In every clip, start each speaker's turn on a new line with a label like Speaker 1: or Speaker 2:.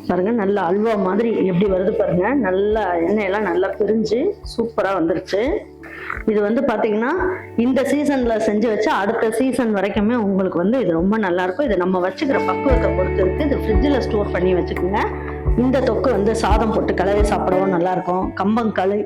Speaker 1: பாருங்க, நல்ல அல்வா மாதிரி எப்படி வருது பாருங்க. நல்லா எண்ணெயெல்லாம் நல்லா பிரிஞ்சு சூப்பரா வந்துருச்சு. இது வந்து பாத்தீங்கன்னா இந்த சீசன்ல செஞ்சு வச்சா அடுத்த சீசன் வரைக்குமே உங்களுக்கு வந்து இது ரொம்ப நல்லா இருக்கும். இது நம்ம வச்சுக்கிற பக்குவத்தை பொறுத்து இருக்கு. இது ஃப்ரிட்ஜில் ஸ்டோர் பண்ணி வச்சுக்கோங்க. இந்த தொக்கு வந்து சாதம் போட்டு கலவை சாப்பிடவும் நல்லா இருக்கும். கம்பங்களி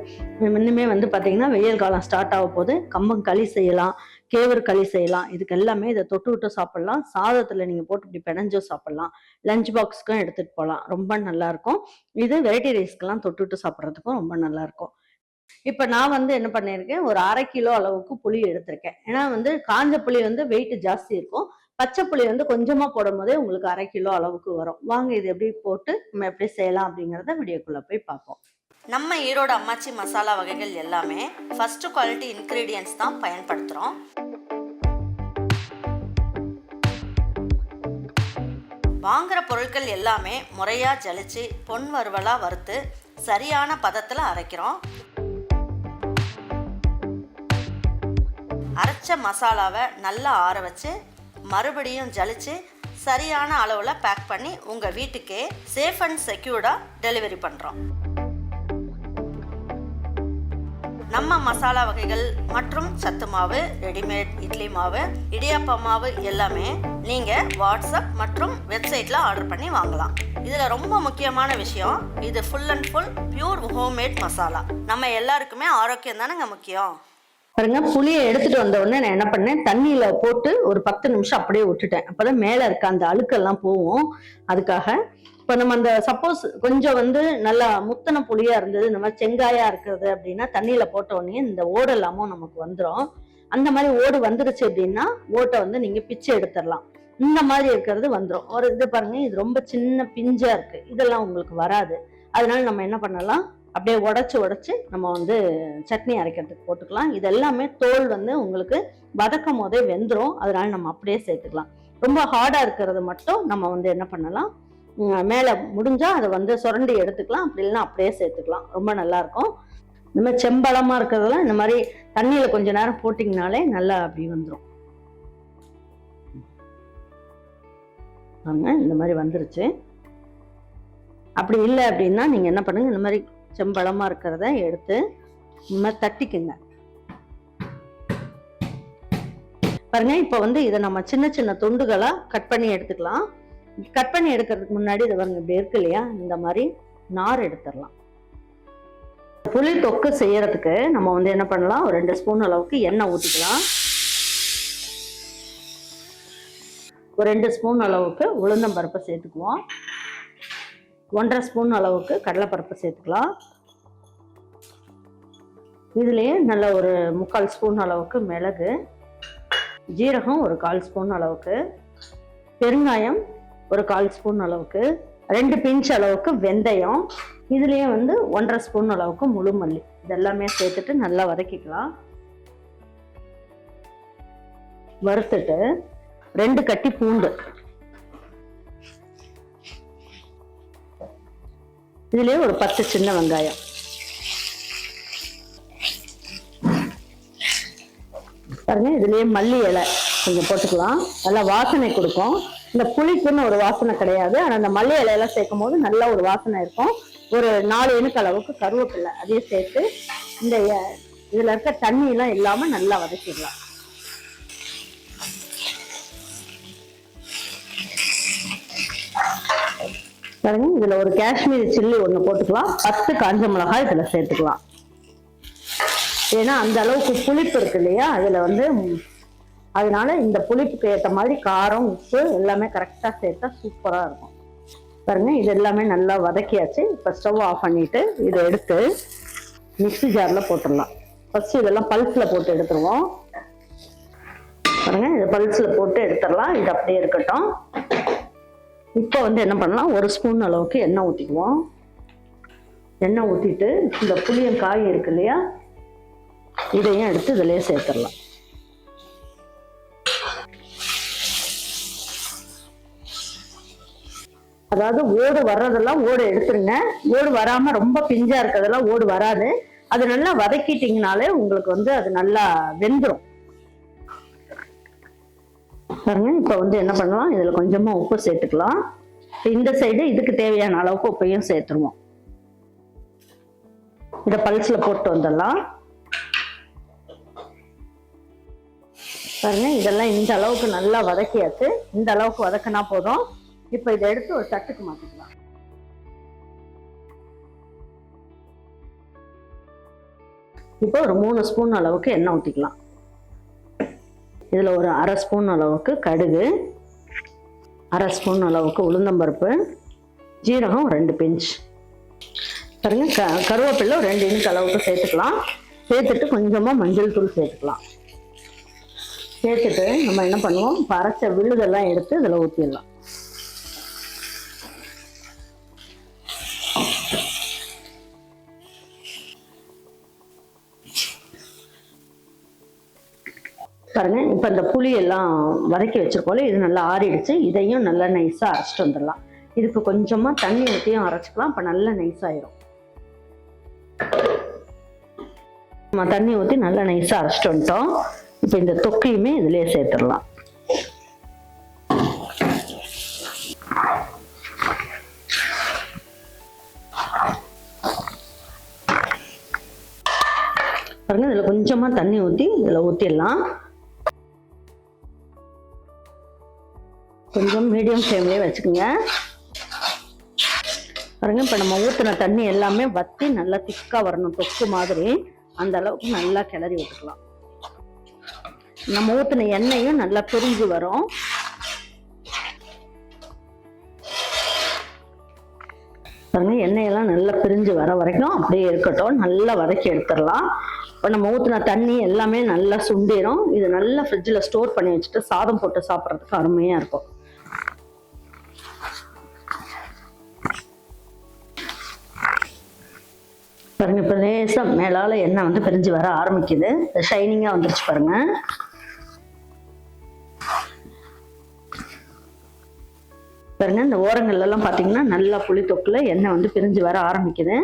Speaker 1: இன்னுமே வந்து பாத்தீங்கன்னா வெயில் காலம் ஸ்டார்ட் ஆக போது கம்பங்களி செய்யலாம், கேவர் களி செய்யலாம். இதுக்கு எல்லாமே இதை தொட்டு விட்டு சாப்பிடலாம். சாதத்துல நீங்க போட்டு இப்படி பிணைஞ்சும் சாப்பிடலாம். லஞ்ச் பாக்ஸ்க்கும் எடுத்துட்டு போகலாம். ரொம்ப நல்லா இருக்கும். இது வெரைட்டி ரைஸ்க்கெல்லாம் தொட்டுட்டு சாப்பிட்றதுக்கும் ரொம்ப நல்லா இருக்கும். இப்ப நான் வந்து என்ன பண்ணியிருக்கேன், ஒரு 1/2 கிலோ அளவுக்கு புளி எடுத்திருக்கேன். ஏன்னா வந்து காஞ்ச புளி வந்து வெயிட் ஜாஸ்தி இருக்கும். பச்சை புளி வந்து கொஞ்சமா போடும் போதே உங்களுக்கு 1/2 கிலோ அளவுக்கு வரும். வாங்க இது எப்படி போட்டு நம்ம எப்படி செய்யலாம் அப்படிங்கிறத வீடியோக்குள்ள போய் பார்ப்போம்.
Speaker 2: நம்ம ஈரோடு அம்மாச்சி மசாலா வகைகள் எல்லாமே ஃபர்ஸ்ட் குவாலிட்டி இன்கிரீடியன்ஸ் தான் பயன்படுத்துகிறோம். வாங்குற பொருட்கள் எல்லாமே முறையாக ஜலிச்சு பொன் வறுவலாக வறுத்து சரியான பதத்தில் அரைக்கிறோம். அரைச்ச மசாலாவை நல்லா ஆற வச்சு மறுபடியும் ஜலிச்சு சரியான அளவில் பேக் பண்ணி உங்கள் வீட்டுக்கே சேஃப் அண்ட் செக்யூர்டாக டெலிவரி பண்ணுறோம். நம்ம மசாலா வகைகள் மற்றும் சத்து மாவு, ரெடிமேட் இட்லி மாவு, இடியாப்ப மாவு எல்லாமே நீங்கள் வாட்ஸ்அப் மற்றும் வெப்சைட்டில் ஆர்டர் பண்ணி வாங்கலாம். இதில் ரொம்ப முக்கியமான விஷயம், இது full and full pure homemade masala. நம்ம எல்லாருக்குமே ஆரோக்கியம் தானேங்க முக்கியம்.
Speaker 1: பாருங்க, புளியை எடுத்துட்டு வந்த உடனே நான் என்ன பண்ணேன், தண்ணியில போட்டு ஒரு 10 நிமிஷம் அப்படியே விட்டுட்டேன். அப்பதான் மேல இருக்க அந்த அழுக்கெல்லாம் போகும். அதுக்காக இப்ப நம்ம அந்த சப்போஸ் கொஞ்சம் வந்து நல்லா முத்தன புளியா இருந்தது, இந்த மாதிரி செங்காயா இருக்கிறது அப்படின்னா தண்ணியில போட்ட உடனே இந்த ஓடு எல்லாமும் நமக்கு வந்துடும். அந்த மாதிரி ஓடு வந்துருச்சு அப்படின்னா ஓட்டை வந்து நீங்க பிச்சை எடுத்துடலாம். இந்த மாதிரி இருக்கிறது வந்துடும். ஒரு இது பாருங்க, இது ரொம்ப சின்ன பிஞ்சா இருக்கு, இதெல்லாம் உங்களுக்கு வராது. அதனால நம்ம என்ன பண்ணலாம், அப்படியே உடைச்சு நம்ம வந்து சட்னி அரைக்கிறதுக்கு போட்டுக்கலாம். இது எல்லாமே தோல் வந்து உங்களுக்கு வதக்கும் போதே வெந்துடும். அதனால நம்ம அப்படியே சேர்த்துக்கலாம். ரொம்ப ஹார்டா இருக்கிறது மட்டும் நம்ம வந்து என்ன பண்ணலாம், மேல முடிஞ்சா அதை வந்து சுரண்டி எடுத்துக்கலாம். அப்படி இல்லைன்னா அப்படியே சேர்த்துக்கலாம். ரொம்ப நல்லா இருக்கும். இந்த மாதிரி செம்பழமா இருக்கிறதெல்லாம் இந்த மாதிரி தண்ணியில கொஞ்ச நேரம் போட்டிங்கனாலே நல்லா அப்படி வந்துடும். இந்த மாதிரி வந்துருச்சு. அப்படி இல்லை அப்படின்னா நீங்க என்ன பண்ணுங்க, இந்த மாதிரி செம்பழமா இருக்கிறத எடுத்து இந்த மாதிரி தட்டிக்குங்க. பாருங்க, இப்ப வந்து இதை நம்ம சின்ன சின்ன துண்டுகளா கட் பண்ணி எடுத்துக்கலாம். கட் பண்ணி எடுக்கிறதுக்கு முன்னாடி இதை பாருங்க, இப்படி இருக்கு இல்லையா, இந்த மாதிரி நார் எடுத்துடலாம். புளி தொக்கு செய்யறதுக்கு நம்ம வந்து என்ன பண்ணலாம், ஒரு 2 ஸ்பூன் அளவுக்கு எண்ணெய் ஊற்றிக்கலாம். ஒரு 2 ஸ்பூன் அளவுக்கு உளுந்தம்பருப்பை சேர்த்துக்குவோம். 1.5 ஸ்பூன் அளவுக்கு கடலைப்பருப்பு சேர்த்துக்கலாம். இதுலேயே நல்ல ஒரு 3/4 ஸ்பூன் அளவுக்கு மிளகு, ஜீரகம் ஒரு 1/4 ஸ்பூன் அளவுக்கு, பெருங்காயம் ஒரு 1/4 ஸ்பூன் அளவுக்கு, 2 பிஞ்ச் அளவுக்கு வெந்தயம், இதுலேயே வந்து 1.5 ஸ்பூன் அளவுக்கு முழு மல்லி, இதெல்லாமே சேர்த்துட்டு நல்லா வதக்கிக்கலாம். வறுத்துட்டு 2 கட்டி பூண்டு, இதுலயே ஒரு 10 சின்ன வெங்காயம், பாருங்க இதுலயே மல்லி இலை கொஞ்சம் போட்டுக்கலாம். நல்லா வாசனை கொடுக்கும். இந்த புளிக்குன்னு ஒரு வாசனை கிடையாது, ஆனா அந்த மல்லி இலையெல்லாம் சேர்க்கும் போது நல்ல ஒரு வாசனை இருக்கும். ஒரு 4 இனுக்கு அளவுக்கு கருவேப்பிலை அதையும் சேர்த்து இந்த இதுல இருக்க தண்ணி எல்லாம் இல்லாம நல்லா வதக்கிடலாம். பாருங்க, இதுல ஒரு காஷ்மீரி சில்லி ஒண்ணு போட்டுக்கலாம். 10 காஞ்ச மிளகாய் இதுல சேர்த்துக்கலாம். ஏன்னா அந்த அளவுக்கு புளிப்பு இருக்கு இல்லையா அதுல வந்து, அதனால இந்த புளிப்புக்கு ஏற்ற மாதிரி காரம், உப்பு எல்லாமே கரெக்டா சேர்த்தா சூப்பரா இருக்கும். பாருங்க, இது எல்லாமே நல்லா வதக்கியாச்சு. இப்ப ஸ்டவ் ஆஃப் பண்ணிட்டு இதை எடுத்து மிக்ஸி ஜார்ல போட்டுடலாம். ஃபர்ஸ்ட் இதெல்லாம் பல்ஸ்ல போட்டு எடுத்துருவோம். பாருங்க, இதை பல்ஸ்ல போட்டு எடுத்துடலாம். இது அப்படியே இருக்கட்டும். இப்போ வந்து என்ன பண்ணலாம், 1 ஸ்பூன் அளவுக்கு எண்ணெய் ஊற்றிக்குவோம். எண்ணெய் ஊற்றிட்டு இந்த புளியங்காய் இருக்கு இல்லையா, இதையும் எடுத்து இதிலேயே சேர்த்துடலாம். அதாவது ஓடு வர்றதெல்லாம் ஓடு எடுத்துருங்க. ஓடு வராம ரொம்ப பிஞ்சா இருக்கிறதெல்லாம் ஓடு வராது. அது நல்லா வதக்கிட்டீங்கனாலே உங்களுக்கு வந்து அது நல்லா வெந்துடும். பாருங்க, இப்ப வந்து என்ன பண்ணலாம், இதுல கொஞ்சமா உப்பு சேர்த்துக்கலாம். இந்த சைடு இதுக்கு தேவையான அளவுக்கு உப்பையும் சேர்த்துருவோம். இதை பல்ஸ்ல போட்டு வந்துடலாம். பாருங்க, இதெல்லாம் இந்த அளவுக்கு நல்லா வதக்கியாச்சு. இந்த அளவுக்கு வதக்கினா போதும். இப்ப இதை எடுத்து ஒரு தட்டுக்கு மாத்திக்கலாம். இப்போ ஒரு 3 ஸ்பூன் அளவுக்கு எண்ணெய் ஊற்றிக்கலாம். இதுல ஒரு 1/2 ஸ்பூன் அளவுக்கு கடுகு, 1/2 ஸ்பூன் அளவுக்கு உளுந்தம்பருப்பு, ஜீரகம் 2 பிஞ்ச். பாருங்க, கருவேப்பிலை 2 இன்ச் அளவுக்கு சேர்த்துக்கலாம். சேர்த்துட்டு கொஞ்சமா மஞ்சள் தூள் சேர்த்துக்கலாம். சேர்த்துட்டு நம்ம என்ன பண்ணுவோம், அரைச்ச விழுதெல்லாம் எடுத்து இதுல ஊற்றிடலாம். பாருங்க, இப்ப இந்த புளி எல்லாம் வதக்கி வச்சிருக்கோம்ல, இது நல்லா ஆறிடுச்சு. இதையும் நல்லா நைஸா அரைச்சிட்டு வந்துடலாம். இதுக்கு கொஞ்சமா தண்ணி ஊற்றியும் அரைச்சிக்கலாம். அப்ப நல்லா நைஸ் ஆயிரும். நம்ம தண்ணி ஊற்றி நல்லா நைஸா அரைச்சிட்டு வந்துட்டோம். இப்ப இந்த தொக்கையுமே இதுலயே சேர்த்துடலாம். பாருங்க, இதுல கொஞ்சமா தண்ணி ஊற்றி இதுல ஊற்றிடலாம். கொஞ்சம் மீடியம் ஃப்ளேம்லயே வச்சுக்கோங்க. பாருங்க, இப்ப நம்ம ஊற்றின தண்ணி எல்லாமே வத்தி நல்லா திக்கா வரணும், தொக்கு மாதிரி. அந்த அளவுக்கு நல்லா கிளறி விட்டுக்கலாம். நம்ம ஊற்றின எண்ணெயும் நல்லா பிரிஞ்சு வரும். பாருங்க, எண்ணெயெல்லாம் நல்லா பிரிஞ்சு வர வரைக்கும் அப்படியே இருக்கட்டும். நல்லா வதக்கி எடுத்துடலாம். இப்போ நம்ம ஊற்றின தண்ணி எல்லாமே நல்லா சுண்டிடும். இது நல்லா ஃப்ரிட்ஜில் ஸ்டோர் பண்ணி வச்சுட்டு சாதம் போட்டு சாப்பிட்றதுக்கு அருமையாக இருக்கும். பாருங்க, இப்போ லேசாக மேலால எண்ணெய் வந்து பிரிஞ்சு வர ஆரம்பிக்குது. ஷைனிங்காக வந்துருச்சு பாருங்க. பாருங்க, இந்த ஓரங்கள்ல எல்லாம் பாத்தீங்கன்னா நல்லா புளி தொக்குல எண்ணெய் வந்து பிரிஞ்சு வர ஆரம்பிக்குது.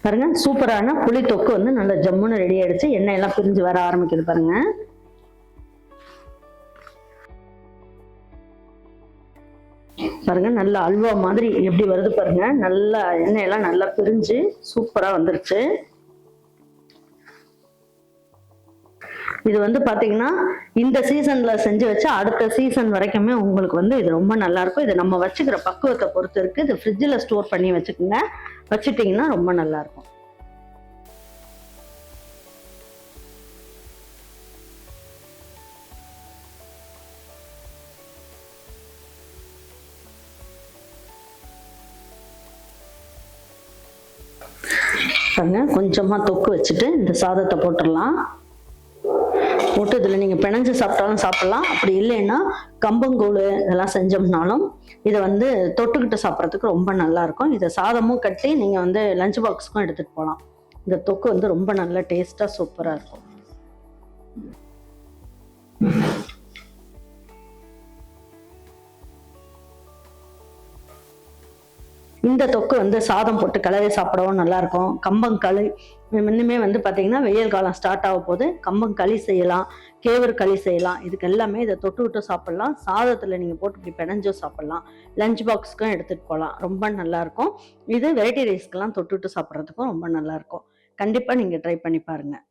Speaker 1: பாருங்க, சூப்பரான புளி தொக்கு வந்து நல்ல ஜம்முன்னு ரெடி ஆயிடுச்சு. எண்ணெய் எல்லாம் பிரிஞ்சு வர ஆரம்பிக்குது பாருங்க. பாருங்க, நல்ல அல்வா மாதிரி எப்படி வருது பாருங்க. நல்லா எண்ணெய் எல்லாம் நல்லா பிரிஞ்சு சூப்பரா வந்துருச்சு. இது வந்து பாத்தீங்கன்னா இந்த சீசன்ல செஞ்சு வச்சா அடுத்த சீசன் வரைக்குமே உங்களுக்கு வந்து இது ரொம்ப நல்லா இருக்கும். இது நம்ம வச்சுக்கிற பக்குவத்தை பொறுத்து இருக்கு. இது ஃப்ரிட்ஜில் ஸ்டோர் பண்ணி வச்சுக்கோங்க. வச்சுட்டீங்கன்னா ரொம்ப நல்லா இருக்கும். கொஞ்சமா தொக்கு வச்சுட்டு இந்த சாதத்தை போட்டுடலாம். போட்டு இதில் நீங்கள் பிணைஞ்சு சாப்பிட்டாலும் சாப்பிடலாம். அப்படி இல்லைன்னா கம்பங்கூழ் இதெல்லாம் செஞ்சோம்னாலும் இதை வந்து தொட்டுக்கிட்டு சாப்பிட்றதுக்கு ரொம்ப நல்லா இருக்கும். இதை சாதமும் கட்டி நீங்கள் வந்து லஞ்ச் பாக்ஸுக்கும் எடுத்துகிட்டு போகலாம். இந்த தொக்கு வந்து ரொம்ப நல்ல டேஸ்ட்டாக சூப்பராக இருக்கும். இந்த தொக்கு வந்து சாதம் போட்டு கலவை சாப்பிடவும் நல்லா இருக்கும். கம்பங்களி இன்னுமே வந்து பார்த்தீங்கன்னா வெயில் காலம் ஸ்டார்ட் ஆக போது கம்பங்களி செய்யலாம், கேவர் களி செய்யலாம். இதுக்கு எல்லாமே இதை தொட்டு விட்டு சாப்பிடலாம். சாதத்தில் நீங்கள் போட்டு இப்படி பிணைஞ்சும் சாப்பிடலாம். லஞ்ச் பாக்ஸுக்கும் எடுத்துகிட்டு போகலாம். ரொம்ப நல்லா இருக்கும். இது வெரைட்டி ரைஸ்க்கெல்லாம் தொட்டு விட்டு சாப்பிட்றதுக்கும் ரொம்ப நல்லா இருக்கும். கண்டிப்பாக நீங்கள் ட்ரை பண்ணி பாருங்கள்.